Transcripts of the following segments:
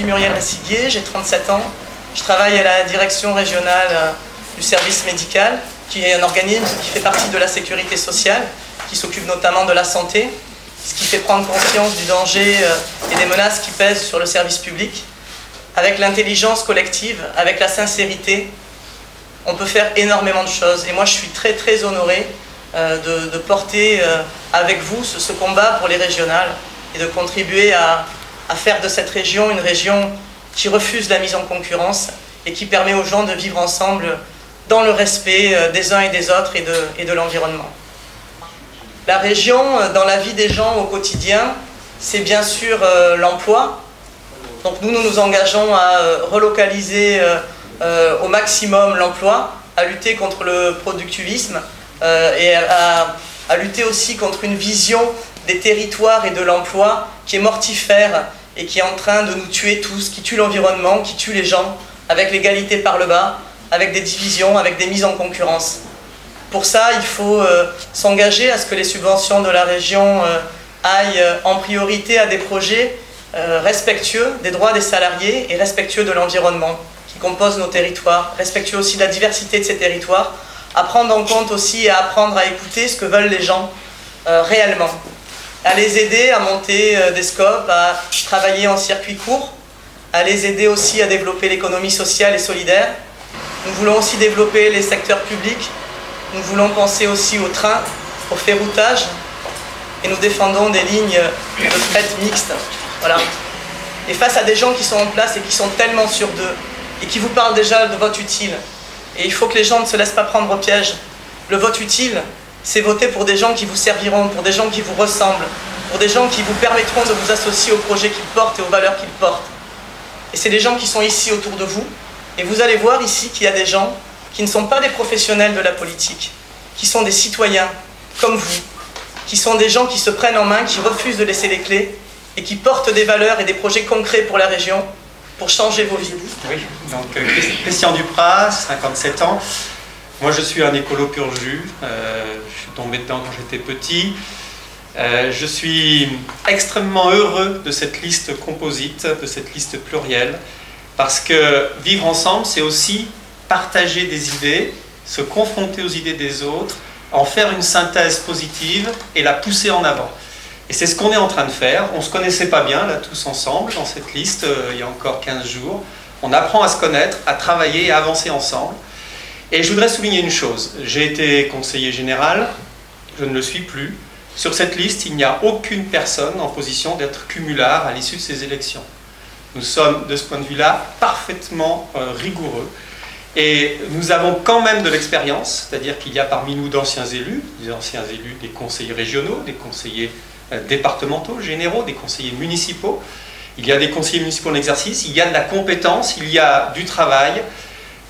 Muriel Ressiguier, j'ai 37 ans. Je travaille à la direction régionale du service médical, qui est un organisme qui fait partie de la sécurité sociale, qui s'occupe notamment de la santé, ce qui fait prendre conscience du danger et des menaces qui pèsent sur le service public. Avec l'intelligence collective, avec la sincérité, on peut faire énormément de choses. Et moi, je suis très très honoré de porter avec vous ce combat pour les régionales et de contribuer à faire de cette région une région qui refuse la mise en concurrence et qui permet aux gens de vivre ensemble dans le respect des uns et des autres et de l'environnement. La région, dans la vie des gens au quotidien, c'est bien sûr l'emploi. Donc nous nous engageons à relocaliser au maximum l'emploi, à lutter contre le productivisme et à lutter aussi contre une vision des territoires et de l'emploi qui est mortifère et qui est en train de nous tuer tous, qui tue l'environnement, qui tue les gens, avec l'égalité par le bas, avec des divisions, avec des mises en concurrence. Pour ça, il faut s'engager à ce que les subventions de la région aillent en priorité à des projets respectueux des droits des salariés et respectueux de l'environnement qui compose nos territoires, respectueux aussi de la diversité de ces territoires, à prendre en compte aussi et à apprendre à écouter ce que veulent les gens réellement, à les aider à monter des scopes, à travailler en circuit court, à les aider aussi à développer l'économie sociale et solidaire. Nous voulons aussi développer les secteurs publics, nous voulons penser aussi au train, au ferroutage, et nous défendons des lignes de fret mixtes. Voilà. Et face à des gens qui sont en place et qui sont tellement sûrs d'eux, et qui vous parlent déjà de vote utile, et il faut que les gens ne se laissent pas prendre au piège. Le vote utile, c'est voter pour des gens qui vous serviront, pour des gens qui vous ressemblent, pour des gens qui vous permettront de vous associer aux projets qu'ils portent et aux valeurs qu'ils portent. Et c'est des gens qui sont ici autour de vous, et vous allez voir ici qu'il y a des gens qui ne sont pas des professionnels de la politique, qui sont des citoyens comme vous, qui sont des gens qui se prennent en main, qui refusent de laisser les clés, et qui portent des valeurs et des projets concrets pour la région, pour changer vos vies. Oui, donc Christian Duprat, 57 ans. Moi, je suis un écolo pur jus. Je suis tombé dedans quand j'étais petit. Je suis extrêmement heureux de cette liste composite, de cette liste plurielle, parce que vivre ensemble, c'est aussi partager des idées, se confronter aux idées des autres, en faire une synthèse positive et la pousser en avant. Et c'est ce qu'on est en train de faire. On ne se connaissait pas bien, là, tous ensemble, dans cette liste, il y a encore 15 jours. On apprend à se connaître, à travailler et à avancer ensemble. Et je voudrais souligner une chose. J'ai été conseiller général, je ne le suis plus. Sur cette liste, il n'y a aucune personne en position d'être cumulard à l'issue de ces élections. Nous sommes, de ce point de vue-là, parfaitement rigoureux. Et nous avons quand même de l'expérience, c'est-à-dire qu'il y a parmi nous d'anciens élus, des conseillers régionaux, des conseillers départementaux, généraux, des conseillers municipaux. Il y a des conseillers municipaux en exercice, il y a de la compétence, il y a du travail.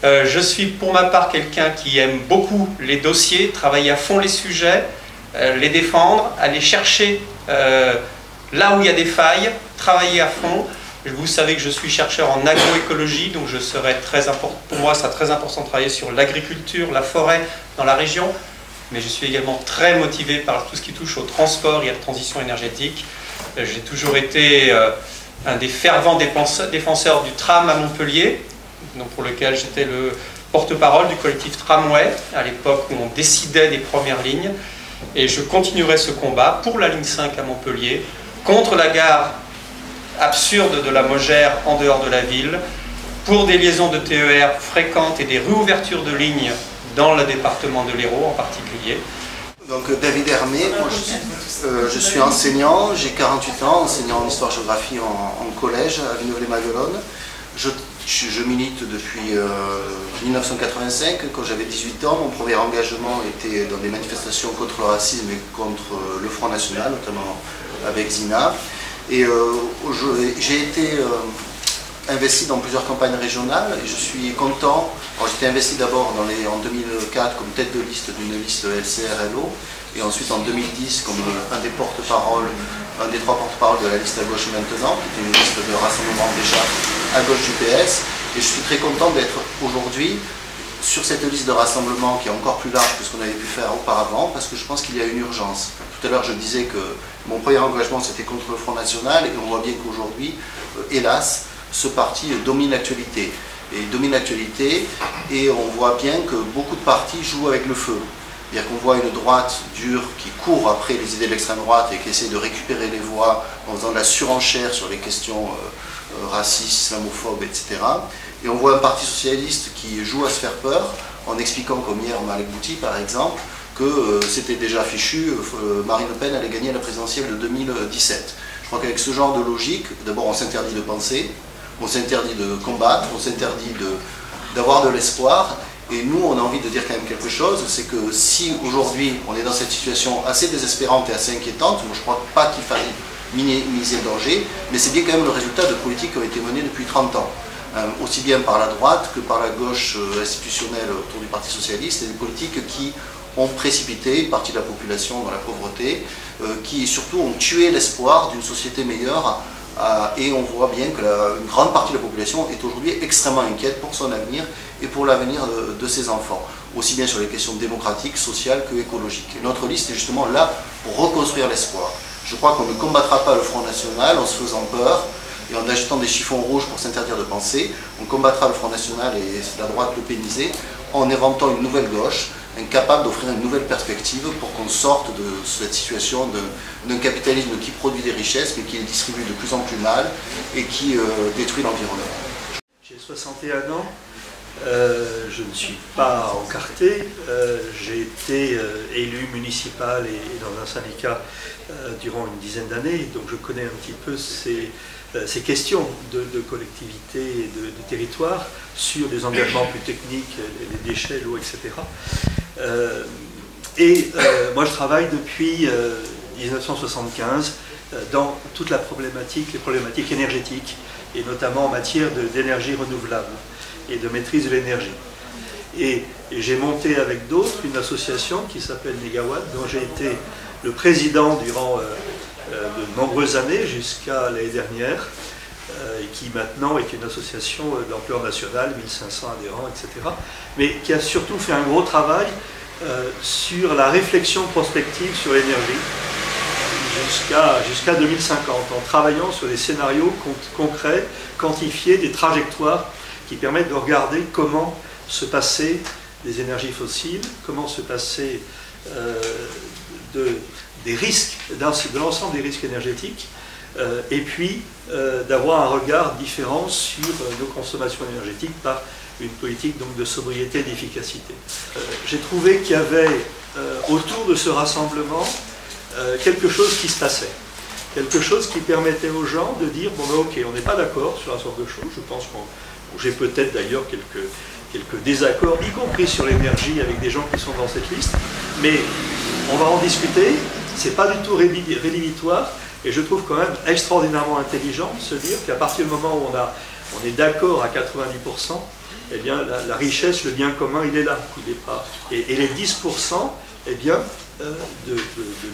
Je suis pour ma part quelqu'un qui aime beaucoup les dossiers, travailler à fond les sujets, les défendre, aller chercher là où il y a des failles, travailler à fond. Vous savez que je suis chercheur en agroécologie, donc pour moi, c'est très important de travailler sur l'agriculture, la forêt dans la région. Mais je suis également très motivé par tout ce qui touche au transport et à la transition énergétique. J'ai toujours été un des fervents défenseurs du tram à Montpellier, donc pour lequel j'étais le porte-parole du collectif Tramway, à l'époque où on décidait des premières lignes. Et je continuerai ce combat pour la ligne 5 à Montpellier, contre la gare absurde de la Mogère en dehors de la ville, pour des liaisons de TER fréquentes et des réouvertures de lignes dans le département de l'Hérault en particulier. Donc David Hermé, moi je suis enseignant, j'ai 48 ans, enseignant en histoire-géographie en collège à Villeneuve-les-Maguelones. Je milite depuis 1985, quand j'avais 18 ans. Mon premier engagement était dans des manifestations contre le racisme et contre le Front National, notamment avec Zina. Et j'ai été investi dans plusieurs campagnes régionales et je suis content. J'étais investi d'abord en 2004 comme tête de liste d'une liste LCR-LO et ensuite en 2010 comme un des porte-parole, un des trois porte-parole de la liste à gauche maintenant, qui était une liste de rassemblement déjà à gauche du PS. Et je suis très content d'être aujourd'hui sur cette liste de rassemblement qui est encore plus large que ce qu'on avait pu faire auparavant, parce que je pense qu'il y a une urgence. Tout à l'heure je disais que mon premier engagement c'était contre le Front National et on voit bien qu'aujourd'hui, hélas, ce parti domine l'actualité. Et on voit bien que beaucoup de partis jouent avec le feu. C'est-à-dire qu'on voit une droite dure qui court après les idées de l'extrême droite et qui essaie de récupérer les voix en faisant de la surenchère sur les questions racistes, islamophobes, etc. Et on voit un parti socialiste qui joue à se faire peur en expliquant, comme hier Malek Bouti par exemple, que c'était déjà fichu, Marine Le Pen allait gagner la présidentielle de 2017. Je crois qu'avec ce genre de logique, d'abord on s'interdit de penser, on s'interdit de combattre, on s'interdit d'avoir de l'espoir. Et nous, on a envie de dire quand même quelque chose, c'est que si aujourd'hui on est dans cette situation assez désespérante et assez inquiétante, moi je ne crois pas qu'il faille minimiser le danger, mais c'est bien quand même le résultat de politiques qui ont été menées depuis 30 ans. Aussi bien par la droite que par la gauche institutionnelle autour du Parti Socialiste, et des politiques qui ont précipité une partie de la population dans la pauvreté, qui surtout ont tué l'espoir d'une société meilleure, et on voit bien qu'une grande partie de la population est aujourd'hui extrêmement inquiète pour son avenir et pour l'avenir de ses enfants, aussi bien sur les questions démocratiques, sociales que écologiques. Et notre liste est justement là pour reconstruire l'espoir. Je crois qu'on ne combattra pas le Front National en se faisant peur et en agitant des chiffons rouges pour s'interdire de penser. On combattra le Front National et la droite lepénisée en inventant une nouvelle gauche, incapable d'offrir une nouvelle perspective pour qu'on sorte de cette situation d'un capitalisme qui produit des richesses mais qui les distribue de plus en plus mal et qui détruit l'environnement. J'ai 61 ans, je ne suis pas encarté, j'ai été élu municipal et dans un syndicat durant une dizaine d'années, donc je connais un petit peu ces questions de collectivité et de territoire sur des engagements plus techniques, les déchets, l'eau, etc. Moi je travaille depuis 1975 dans toute la problématique, les problématiques énergétiques, et notamment en matière d'énergie renouvelable et de maîtrise de l'énergie. Et j'ai monté avec d'autres une association qui s'appelle Négawatt, dont j'ai été le président durant de nombreuses années, jusqu'à l'année dernière, et qui maintenant est une association d'ampleur nationale, 1500 adhérents, etc. Mais qui a surtout fait un gros travail sur la réflexion prospective sur l'énergie jusqu'à 2050, en travaillant sur des scénarios concrets, quantifiés, des trajectoires qui permettent de regarder comment se passer des énergies fossiles, comment se passer des risques, de l'ensemble des risques énergétiques, et puis d'avoir un regard différent sur nos consommations énergétiques par une politique donc de sobriété et d'efficacité. J'ai trouvé qu'il y avait autour de ce rassemblement quelque chose qui se passait, quelque chose qui permettait aux gens de dire bon ben ok, on n'est pas d'accord sur un certain nombre de choses, je pense que j'ai peut-être d'ailleurs quelques désaccords, y compris sur l'énergie avec des gens qui sont dans cette liste, mais on va en discuter, c'est pas du tout rédhibitoire, et je trouve quand même extraordinairement intelligent de se dire qu'à partir du moment où on est d'accord à 90%, eh bien la richesse, le bien commun, il est là, il est pas. Et les 10%, eh bien, de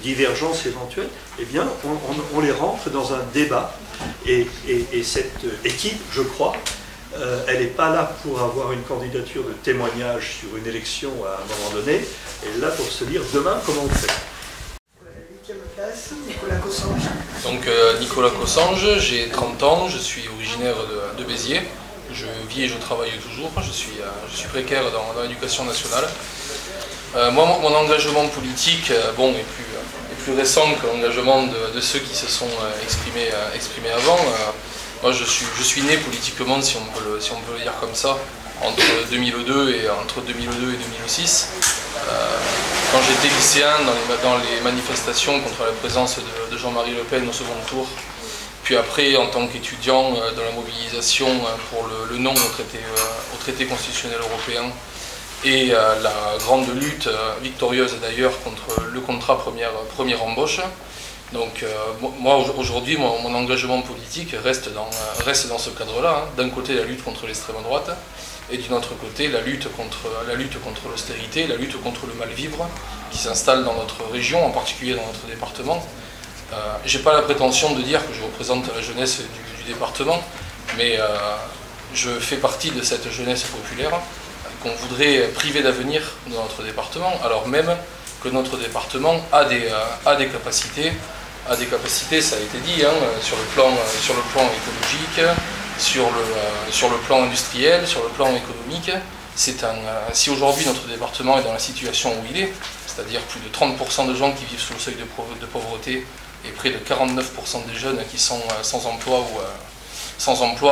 divergences éventuelles, eh bien, on les rentre dans un débat. Et cette équipe, je crois, elle n'est pas là pour avoir une candidature de témoignage sur une élection à un moment donné, elle est là pour se dire demain comment on fait. Nicolas Cossange. Donc Nicolas Cossange, j'ai 30 ans, je suis originaire de Béziers, je vis et je travaille toujours, je suis précaire dans l'éducation nationale. Moi, mon engagement politique est plus récent que l'engagement de ceux qui se sont exprimés avant. Moi je suis né politiquement, si on peut le dire comme ça, entre 2002 et 2006. Quand j'étais lycéen, dans les manifestations contre la présence de Jean-Marie Le Pen au second tour, puis après en tant qu'étudiant dans la mobilisation pour le non au traité constitutionnel européen et la grande lutte victorieuse d'ailleurs contre le contrat première embauche. Donc moi aujourd'hui mon engagement politique reste dans ce cadre-là, hein. D'un côté la lutte contre l'extrême droite, et d'un autre côté la lutte contre l'austérité, la lutte contre le mal-vivre qui s'installe dans notre région, en particulier dans notre département. J'ai pas la prétention de dire que je représente la jeunesse du département, mais je fais partie de cette jeunesse populaire qu'on voudrait priver d'avenir dans notre département, alors même que notre département a des capacités, ça a été dit, hein, sur le plan écologique, sur le plan industriel, sur le plan économique. Si aujourd'hui notre département est dans la situation où il est, c'est-à-dire plus de 30% de gens qui vivent sous le seuil de pauvreté et près de 49% des jeunes qui sont sans emploi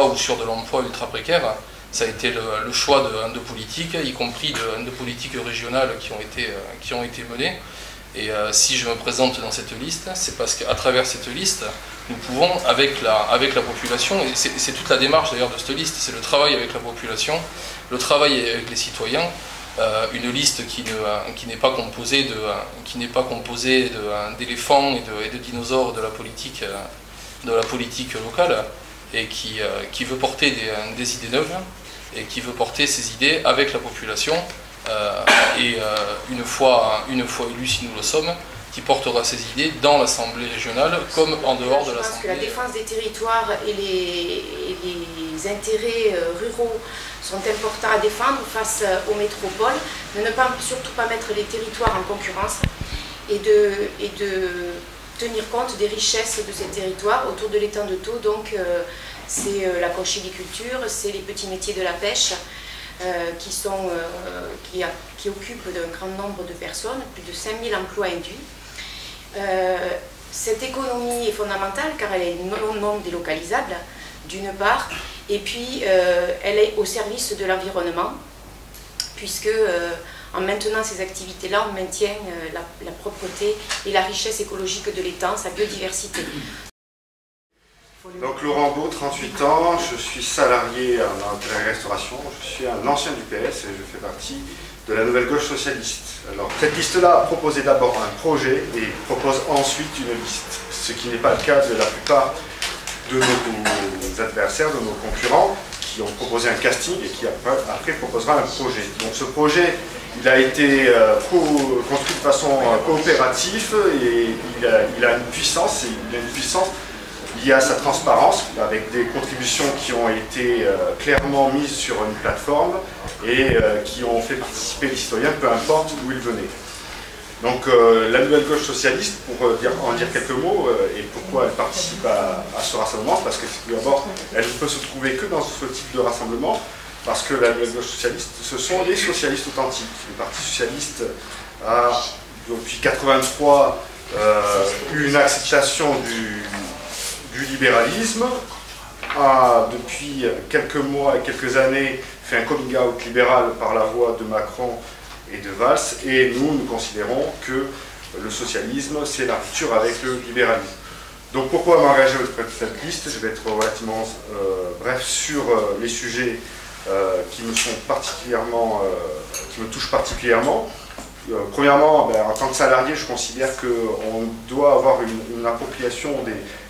ou sur de l'emploi ultra précaire, ça a été le choix de politiques, y compris de politiques régionales qui ont été menées. Et si je me présente dans cette liste, c'est parce qu'à travers cette liste, nous pouvons, avec la population, et c'est toute la démarche d'ailleurs de cette liste, c'est le travail avec la population, le travail avec les citoyens, une liste qui n'est pas composée d'éléphants et de dinosaures de la politique locale, et qui veut porter des idées neuves, et qui veut porter ces idées avec la population, une fois élus, si nous le sommes, qui portera ces idées dans l'Assemblée régionale comme en dehors de l'Assemblée. Je pense que la défense des territoires et les intérêts ruraux sont importants à défendre face aux métropoles, de ne pas, surtout pas mettre les territoires en concurrence et de tenir compte des richesses de ces territoires autour de l'étang de Thau. Donc c'est la conchyliculture, c'est les petits métiers de la pêche, qui occupent d'un grand nombre de personnes, plus de 5000 emplois induits. Cette économie est fondamentale car elle est non délocalisable, d'une part, et puis elle est au service de l'environnement, puisque en maintenant ces activités-là, on maintient la propreté et la richesse écologique de l'étang, sa biodiversité. Donc Laurent Beau, 38 ans, je suis salarié en hôtellerie-restauration, je suis un ancien du PS et je fais partie de la Nouvelle Gauche Socialiste. Alors cette liste-là a proposé d'abord un projet et propose ensuite une liste, ce qui n'est pas le cas de la plupart de nos adversaires, de nos concurrents, qui ont proposé un casting et qui après proposera un projet. Donc ce projet, il a été construit de façon coopérative et il a une puissance, liée à sa transparence, avec des contributions qui ont été clairement mises sur une plateforme et qui ont fait participer les citoyens, peu importe d'où ils venaient. Donc la Nouvelle Gauche Socialiste, pour en dire quelques mots, et pourquoi elle participe à ce rassemblement, parce que tout d'abord, elle ne peut se trouver que dans ce type de rassemblement, parce que la Nouvelle Gauche Socialiste, ce sont les socialistes authentiques. Le Parti Socialiste a, depuis 1983, eu une acceptation du libéralisme, a depuis quelques mois et quelques années fait un coming out libéral par la voix de Macron et de Valls, et nous considérons que le socialisme c'est la rupture avec le libéralisme. Donc pourquoi m'engager auprès de cette liste? Je vais être relativement bref sur les sujets qui me touchent particulièrement. Premièrement, en tant que salarié, je considère qu'on doit avoir une appropriation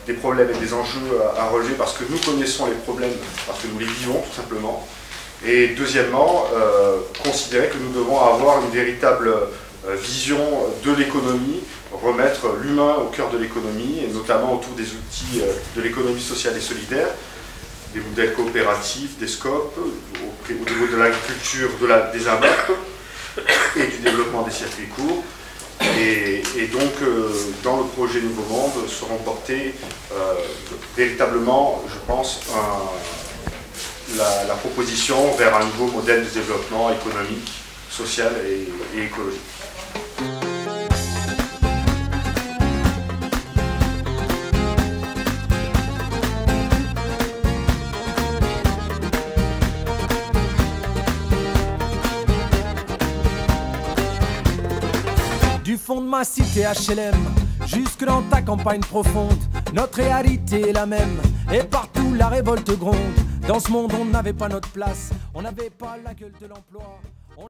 des problèmes et des enjeux à relever parce que nous connaissons les problèmes, parce que nous les vivons tout simplement. Et deuxièmement, considérer que nous devons avoir une véritable vision de l'économie, remettre l'humain au cœur de l'économie, et notamment autour des outils de l'économie sociale et solidaire, des modèles coopératifs, des scopes, au niveau de l'agriculture, des AMAP et du développement des circuits courts. Et donc, dans le projet Nouveau Monde, seront portés véritablement, je pense, la proposition vers un nouveau modèle de développement économique, social et écologique. Du fond de ma cité HLM, jusque dans ta campagne profonde, notre réalité est la même, et partout la révolte gronde. Dans ce monde on n'avait pas notre place, on n'avait pas la gueule de l'emploi.